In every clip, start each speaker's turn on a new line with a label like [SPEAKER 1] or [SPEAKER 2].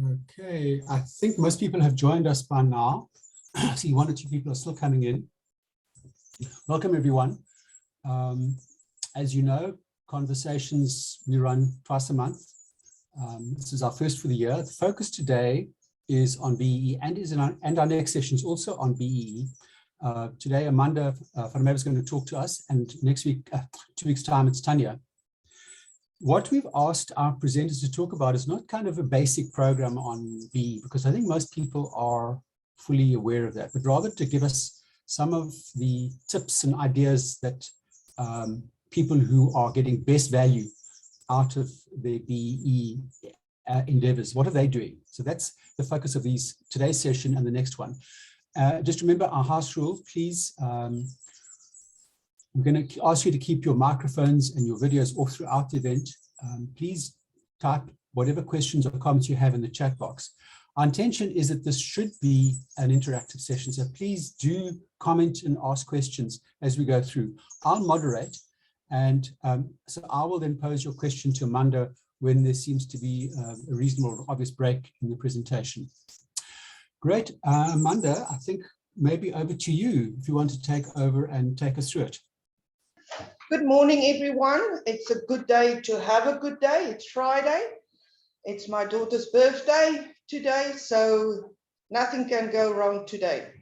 [SPEAKER 1] Okay, I think most people have joined us by now. I see one or two people are still coming in. Welcome, everyone. As you know, conversations we run twice a month. This is our first for the year. The focus today is on BEE and our next session is also on BEE. Today, Amanda from Merwe is going to talk to us, and next week, 2 weeks' time, it's Tanya. What we've asked our presenters to talk about is not kind of a basic program on BEE, because I think most people are fully aware of that, but rather to give us some of the tips and ideas that people who are getting best value out of their BEE endeavors, what are they doing? So that's the focus of today's session and the next one. Just remember our house rule, please. We're going to ask you to keep your microphones and your videos off throughout the event. Please type whatever questions or comments you have in the chat box. Our intention is that this should be an interactive session, so please do comment and ask questions as we go through. I'll moderate, and so I will then pose your question to Amanda when there seems to be a reasonable, obvious break in the presentation. Great. Amanda, I think maybe over to you if you want to take over and take us through it.
[SPEAKER 2] Good morning, everyone. It's a good day to have a good day. It's Friday. It's my daughter's birthday today, so nothing can go wrong today,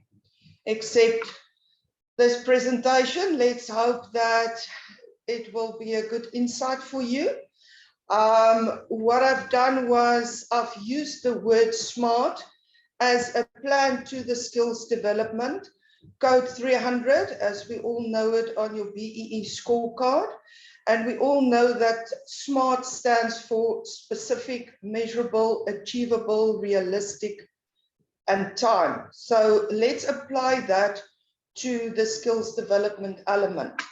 [SPEAKER 2] except this presentation. Let's hope that it will be a good insight for you. What I've done was I've used the word SMART as a plan to the skills development. Code 300, as we all know it on your BEE scorecard. And we all know that SMART stands for specific, measurable, achievable, realistic, and time. So let's apply that to the skills development element.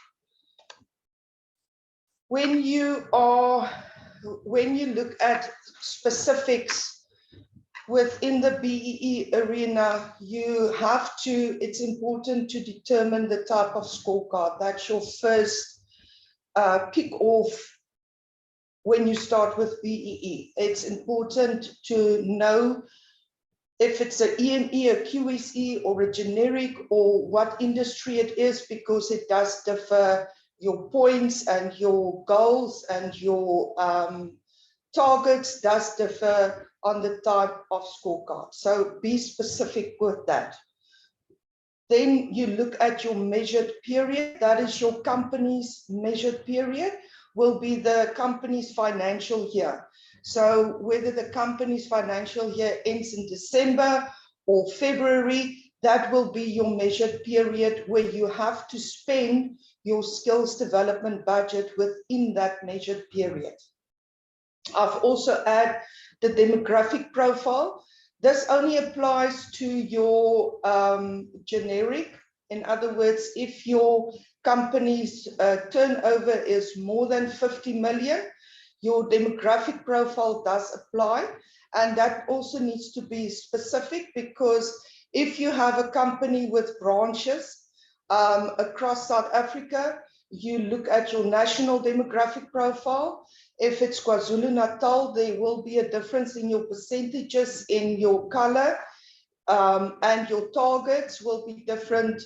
[SPEAKER 2] When you look at specifics within the BEE arena, it's important to determine the type of scorecard. That's your first kick off when you start with BEE. It's important to know if it's an EME, a QSE, or a generic, or what industry it is, because it does differ. Your points and your goals and your targets does differ on the type of scorecard. So be specific with that. Then you look at your measured period. That is your company's measured period, will be the company's financial year. So whether the company's financial year ends in December or February, that will be your measured period where you have to spend your skills development budget within that measured period. I've also added the demographic profile. This only applies to your generic. In other words, if your company's turnover is more than 50 million, your demographic profile does apply. And that also needs to be specific, because if you have a company with branches across South Africa, you look at your national demographic profile. If it's KwaZulu-Natal, there will be a difference in your percentages in your color, and your targets will be different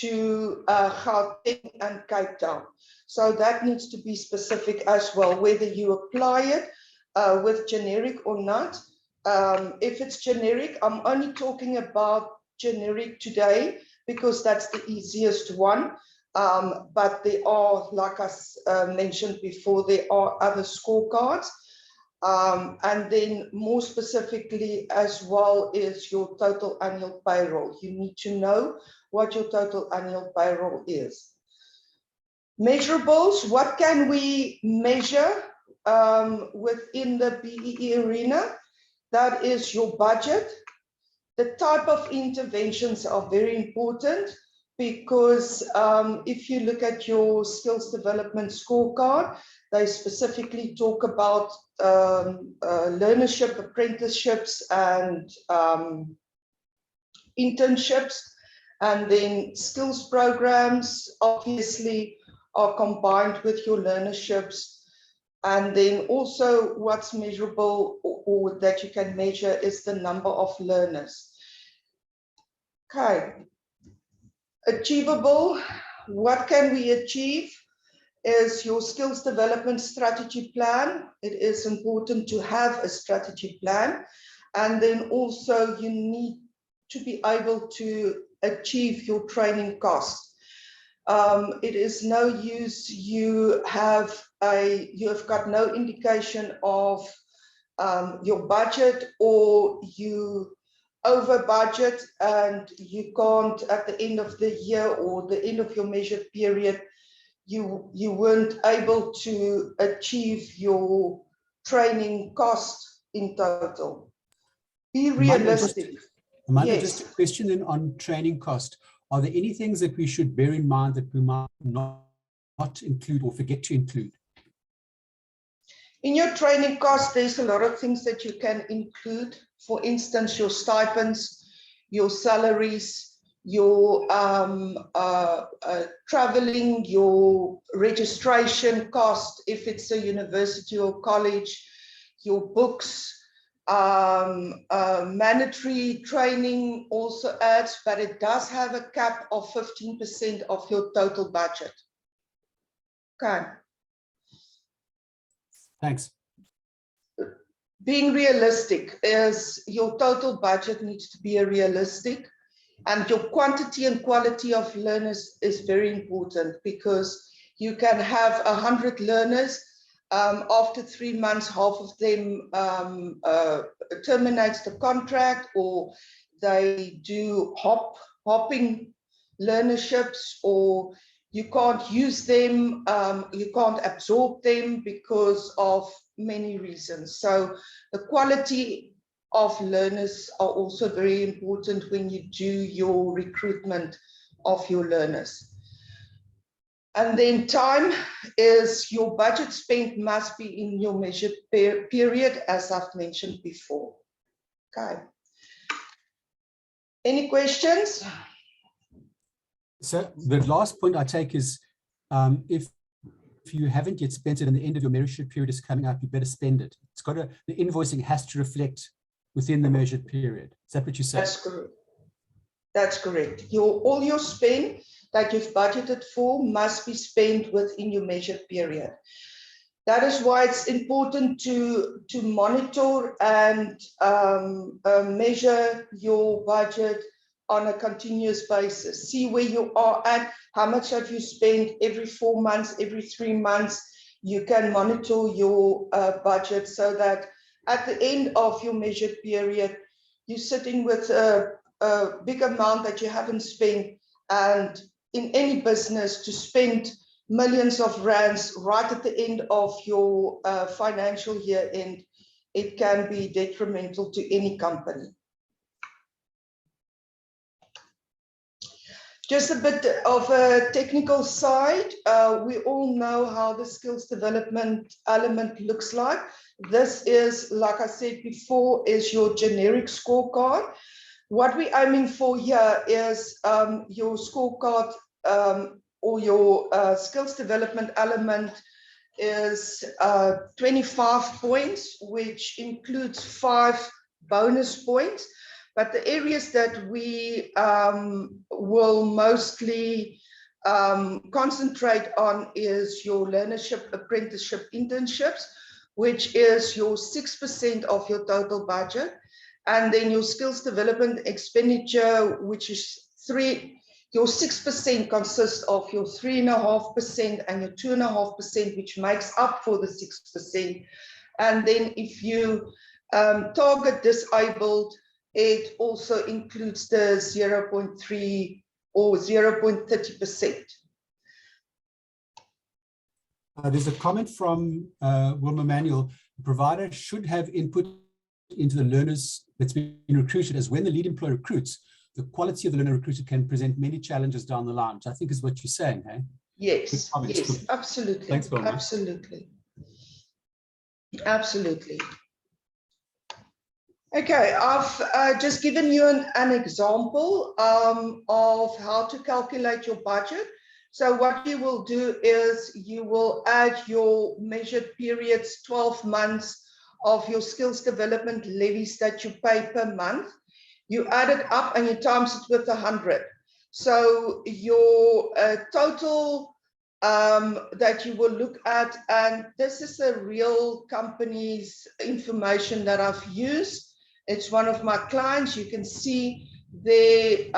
[SPEAKER 2] to Gauteng and Cape Town. So that needs to be specific as well, whether you apply it with generic or not. If it's generic, I'm only talking about generic today because that's the easiest one. But there are, like I mentioned before, there are other scorecards. And then more specifically as well is your total annual payroll. You need to know what your total annual payroll is. Measurables, what can we measure within the BEE arena? That is your budget. The type of interventions are very important, because if you look at your skills development scorecard, they specifically talk about learnership, apprenticeships, and internships. And then skills programs obviously are combined with your learnerships. And then also what's measurable or that you can measure is the number of learners. Okay, achievable. What can we achieve is your skills development strategy plan. It is important to have a strategy plan. And then also you need to be able to achieve your training costs. It is no use you have got no indication of your budget, or you over budget and you can't at the end of the year or the end of your measured period, you weren't able to achieve your training cost in total. Be realistic.
[SPEAKER 1] Amanda,
[SPEAKER 2] Yes.
[SPEAKER 1] just a question in on training cost. Are there any things that we should bear in mind that we might not include or forget to include?
[SPEAKER 2] In your training cost, there's a lot of things that you can include. For instance, your stipends, your salaries, your traveling, your registration cost, if it's a university or college, your books, mandatory training also adds, but it does have a cap of 15% of your total budget. Okay.
[SPEAKER 1] Thanks.
[SPEAKER 2] Being realistic is your total budget needs to be realistic, and your quantity and quality of learners is very important, because you can have 100 learners. After 3 months, half of them terminates the contract, or they do hopping learnerships, or you can't use them, you can't absorb them because of many reasons. So the quality of learners are also very important when you do your recruitment of your learners. And then time is your budget spent must be in your measured period, as I've mentioned before. Okay. Any questions?
[SPEAKER 1] So the last point I take is if you haven't yet spent it and the end of your measured period is coming up, you better spend it. It's got to, the invoicing has to reflect within the measured period. Is that what you said?
[SPEAKER 2] That's correct. That's correct. All your spend that you've budgeted for must be spent within your measured period. That is why it's important to monitor and measure your budget on a continuous basis. See where you are at, how much have you spent every 4 months, every 3 months. You can monitor your budget so that at the end of your measured period, you're sitting with a big amount that you haven't spent. And in any business, to spend millions of rands right at the end of your financial year end, it can be detrimental to any company. Just a bit of a technical side. We all know how the skills development element looks like. This is, like I said before, is your generic scorecard. What we're aiming for here is your scorecard or your skills development element is 25 points, which includes 5 bonus points. But the areas that we will mostly concentrate on is your learnership, apprenticeship, internships, which is your 6% of your total budget. And then your skills development expenditure, which is your 6% consists of your 3.5% and your 2.5%, which makes up for the 6%. And then if you target disabled, it also includes the 0.3 or 0.30%.
[SPEAKER 1] There's a comment from Wilma Manuel. The provider should have input into the learners that's been recruited, as when the lead employer recruits, the quality of the learner recruited can present many challenges down the line, which I think is what you're saying, hey?
[SPEAKER 2] Yes, yes, absolutely.
[SPEAKER 1] Thanks, Wilma.
[SPEAKER 2] Absolutely. Absolutely. Okay, I've just given you an example of how to calculate your budget. So what you will do is you will add your measured periods, 12 months of your skills development levies that you pay per month. You add it up and you times it with 100. So your total that you will look at, and this is a real company's information that I've used. It's one of my clients. You can see the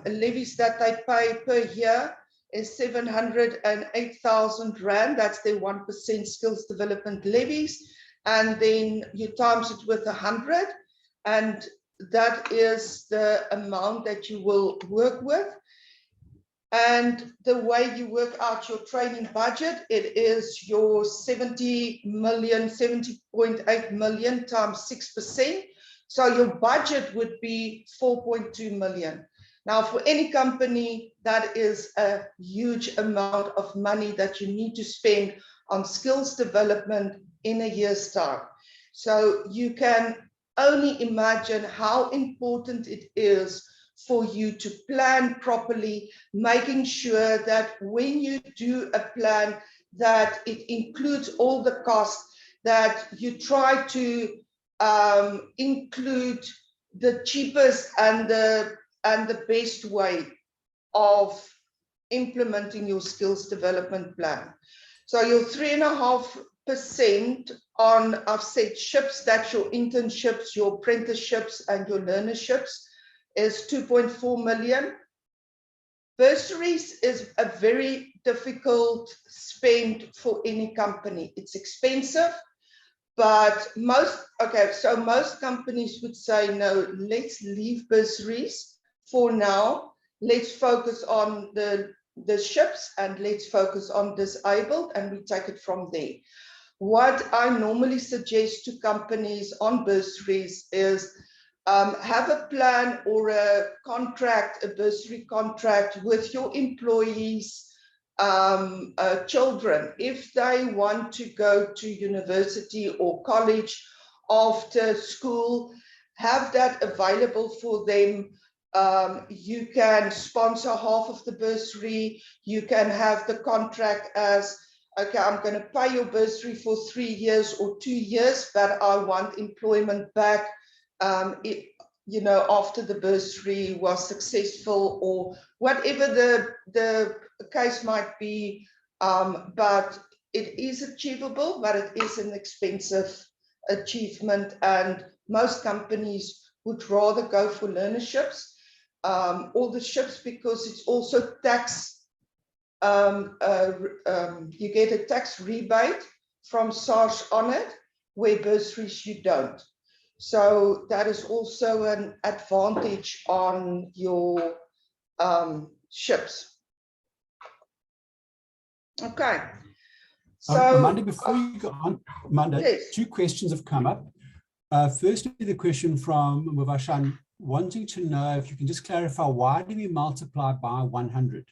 [SPEAKER 2] levies that they pay per year is 708,000 Rand. That's their 1% skills development levies. And then you times it with 100, and that is the amount that you will work with. And the way you work out your training budget, it is your 70.8 million times 6%. So your budget would be 4.2 million. Now, for any company, that is a huge amount of money that you need to spend on skills development in a year's time. So you can only imagine how important it is for you to plan properly, making sure that when you do a plan, that it includes all the costs, that you try to include the cheapest and the best way of implementing your skills development plan. So your 3.5% on, I've said ships, that's your internships, your apprenticeships and your learnerships, is 2.4 million. Bursaries is a very difficult spend for any company. It's expensive, but most companies would say, no, let's leave bursaries for now. Let's focus on the ships and let's focus on disabled, and we take it from there. What I normally suggest to companies on bursaries is have a plan or a contract, a bursary contract with your employees' children. If they want to go to university or college after school, have that available for them. You can sponsor half of the bursary. You can have the contract as, okay, I'm going to pay your bursary for 3 years or 2 years, but I want employment back after the bursary was successful, or whatever the case might be. But it is achievable, but it is an expensive achievement, and most companies would rather go for learnerships, or the ships, because it's also tax. You get a tax rebate from SARS on it, where bursaries you don't. So that is also an advantage on your ships. Okay. So
[SPEAKER 1] Amanda, before you go on, Amanda,
[SPEAKER 2] yes.
[SPEAKER 1] 2 questions have come up. Firstly, the question from Muvashan, wanting to know if you can just clarify, why do we multiply by 100?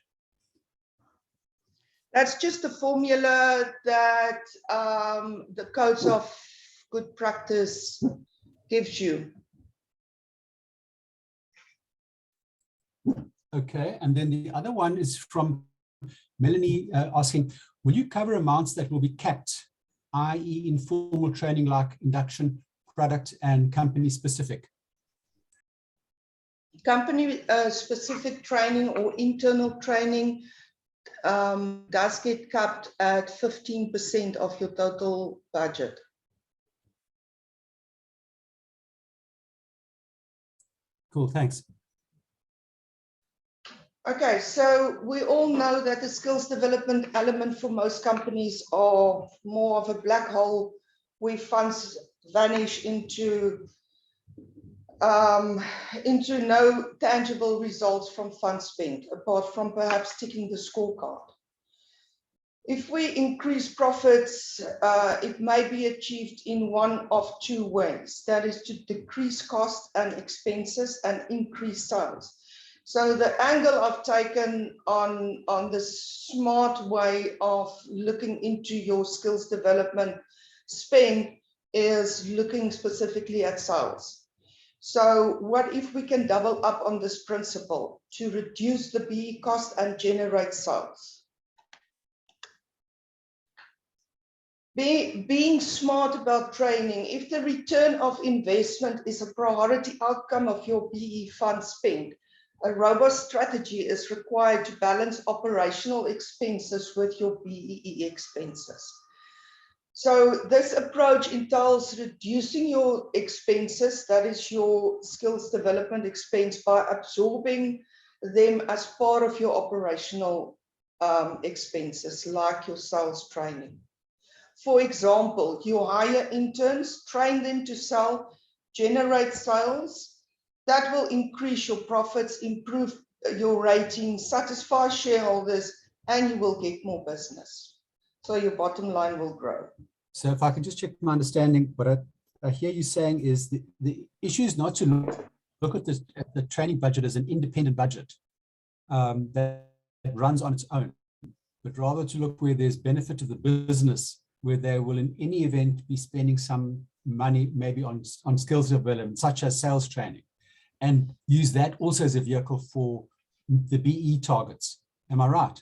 [SPEAKER 2] That's just the formula that the codes of good practice gives you.
[SPEAKER 1] Okay, and then the other one is from Melanie asking, will you cover amounts that will be capped, i.e. informal training like induction, product and company specific?
[SPEAKER 2] Company specific training or internal training does get capped at 15% of your total budget.
[SPEAKER 1] Cool, thanks.
[SPEAKER 2] Okay, so we all know that the skills development element for most companies are more of a black hole where funds vanish into no tangible results from fund spent, apart from perhaps ticking the scorecard. If we increase profits, it may be achieved in one of 2 ways. That is to decrease costs and expenses and increase sales. So the angle I've taken on the smart way of looking into your skills development spend is looking specifically at sales. So what if we can double up on this principle to reduce the BE cost and generate sales? Being smart about training. If the return of investment is a priority outcome of your BE fund spend, a robust strategy is required to balance operational expenses with your BEE expenses. So this approach entails reducing your expenses, that is your skills development expense, by absorbing them as part of your operational expenses, like your sales training. For example, you hire interns, train them to sell, generate sales. That will increase your profits, improve your rating, satisfy shareholders, and you will get more business. So your bottom line will grow.
[SPEAKER 1] So if I can just check my understanding, what I hear you saying is the issue is not to look at the training budget as an independent budget that runs on its own, but rather to look where there's benefit to the business, where they will in any event be spending some money maybe on skills development, such as sales training, and use that also as a vehicle for the BE targets. Am I right?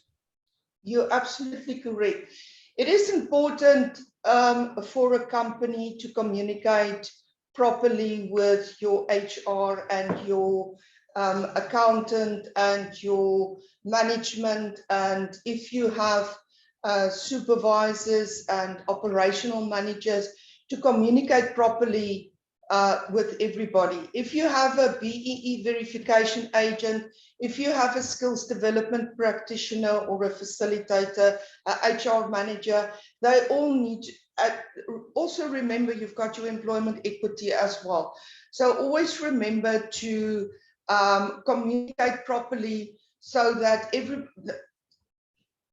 [SPEAKER 2] You're absolutely correct. It is important for a company to communicate properly with your HR and your accountant and your management, and if you have supervisors and operational managers, to communicate properly with everybody. If you have a BEE verification agent, if you have a skills development practitioner or a facilitator, a HR manager, they all need to also remember you've got your employment equity as well. So always remember to communicate properly so that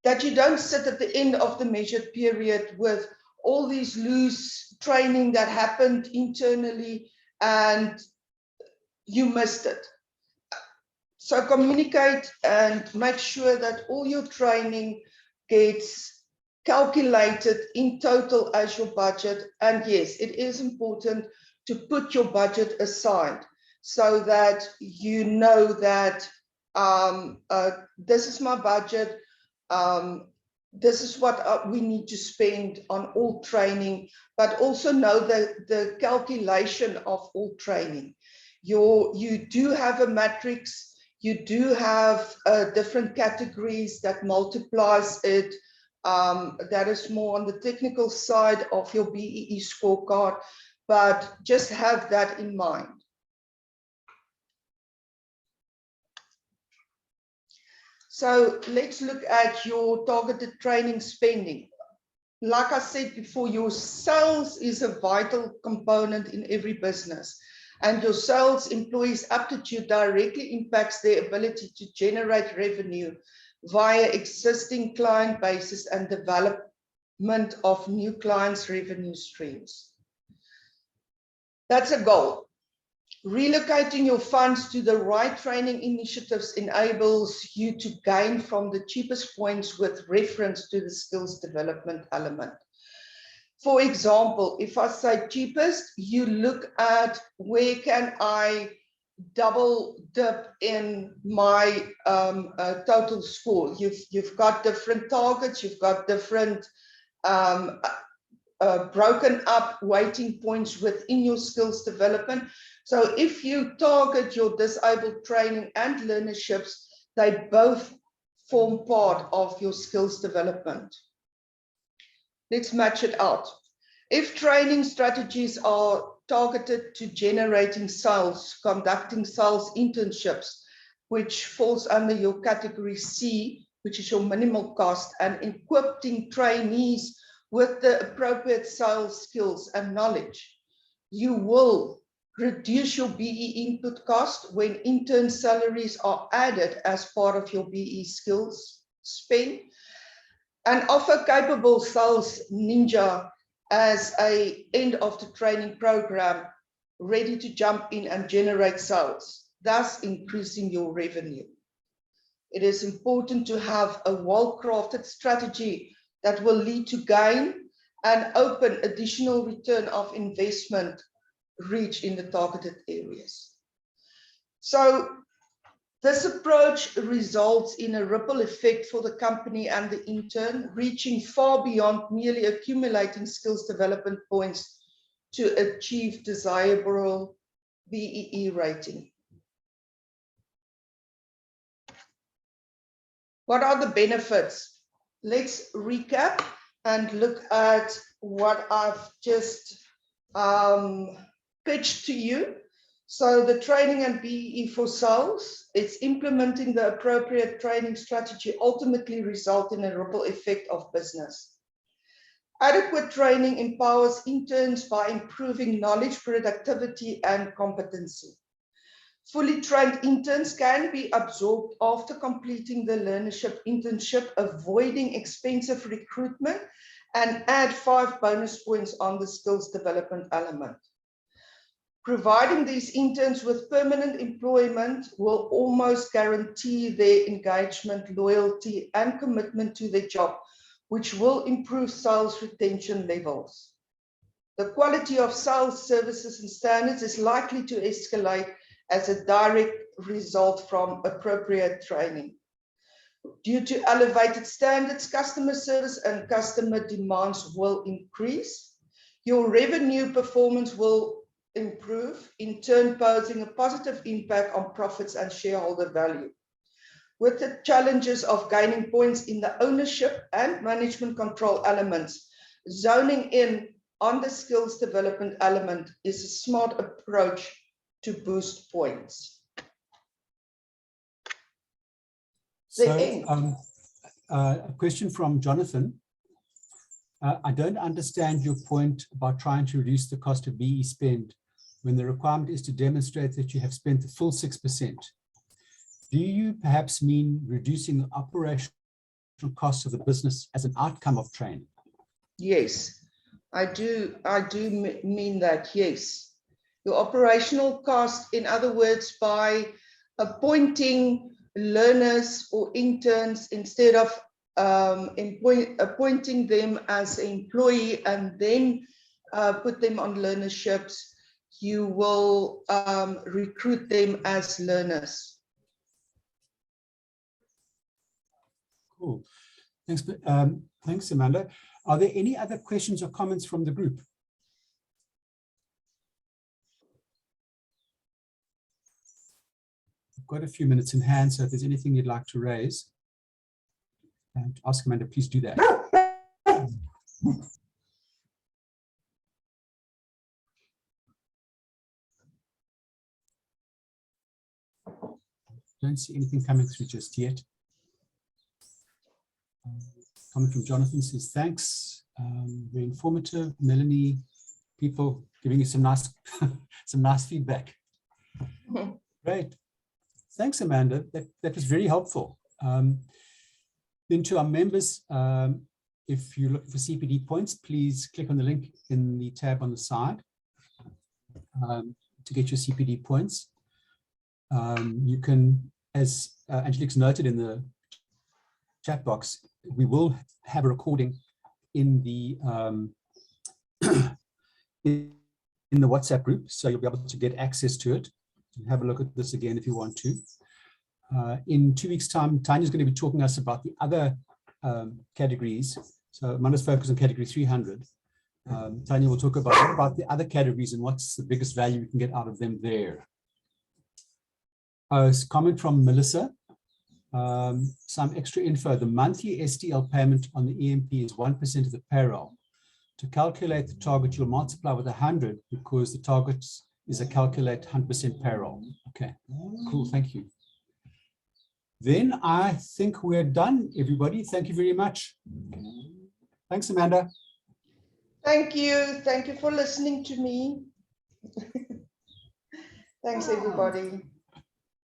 [SPEAKER 2] that you don't sit at the end of the measured period with all these loose training that happened internally and you missed it. So communicate and make sure that all your training gets calculated in total as your budget. And yes, it is important to put your budget aside so that you know that this is my budget. This is what we need to spend on all training, but also know that the calculation of all training. You do have a matrix, you do have different categories that multiplies it. That is more on the technical side of your BEE scorecard, but just have that in mind. So let's look at your targeted training spending. Like I said before, your sales is a vital component in every business, and your sales employees' aptitude directly impacts their ability to generate revenue via existing client bases and development of new clients' revenue streams. That's a goal. Relocating your funds to the right training initiatives enables you to gain from the cheapest points with reference to the skills development element. For example, if I say cheapest, you look at where can I double dip in my total score. You've got different targets, you've got different broken up weighting points within your skills development. So if you target your disabled training and learnerships, they both form part of your skills development. Let's match it out. If training strategies are targeted to generating sales, conducting sales internships, which falls under your category C, which is your minimal cost, and equipping trainees with the appropriate sales skills and knowledge, you will reduce your BE input cost when intern salaries are added as part of your BE skills spend, and offer capable sales ninja as an end of the training program, ready to jump in and generate sales, thus increasing your revenue. It is important to have a well-crafted strategy that will lead to gain and open additional return of investment reach in the targeted areas. So this approach results in a ripple effect for the company and the intern, reaching far beyond merely accumulating skills development points to achieve desirable BEE rating. What are the benefits? Let's recap and look at what I've just pitched to you. So the training and BEE for sales, it's implementing the appropriate training strategy ultimately result in a ripple effect of business. Adequate training empowers interns by improving knowledge, productivity, and competency. Fully trained interns can be absorbed after completing the learnership internship, avoiding expensive recruitment, and add 5 bonus points on the skills development element. Providing these interns with permanent employment will almost guarantee their engagement, loyalty, and commitment to their job, which will improve sales retention levels. The quality of sales services and standards is likely to escalate as a direct result from appropriate training. Due to elevated standards, customer service and customer demands will increase. Your revenue performance will improve, in turn posing a positive impact on profits and shareholder value. With the challenges of gaining points in the ownership and management control elements, zoning in on the skills development element is a smart approach to boost points.
[SPEAKER 1] So, a question from Jonathan. I don't understand your point about trying to reduce the cost of BE spend when the requirement is to demonstrate that you have spent the full 6%. Do you perhaps mean reducing the operational costs of the business as an outcome of training?
[SPEAKER 2] Yes, I do mean that, yes. Your operational cost, in other words, by appointing learners or interns instead of appointing them as an employee and then put them on learnerships, you will recruit them as learners.
[SPEAKER 1] Cool. Thanks, thanks, Amanda. Are there any other questions or comments from the group? I've got a few minutes in hand, so if there's anything you'd like to raise, and ask Amanda, please do that. Don't see anything coming through just yet. Comment from Jonathan says, thanks, very informative. Melanie, people giving you some nice, some nice feedback. Great. Thanks, Amanda. That was very helpful. Then to our members, if you're looking for CPD points, please click on the link in the tab on the side to get your CPD points. You can, as Angelique's noted in the chat box, we will have a recording in the in the WhatsApp group, so you'll be able to get access to it. Have a look at this again if you want to. In 2 weeks' time, Tanya's going to be talking to us about the other categories. So Amanda's focused on category 300. Tanya will talk about the other categories and what's the biggest value we can get out of them there. A comment from Melissa. Some extra info. The monthly STL payment on the EMP is 1% of the payroll. To calculate the target, you'll multiply with 100 because the target is a calculate 100% payroll. Okay, cool, thank you. Then I think we're done, everybody. Thank you very much. Thanks, Amanda.
[SPEAKER 2] Thank you. Thank you for listening to me. Thanks, everybody.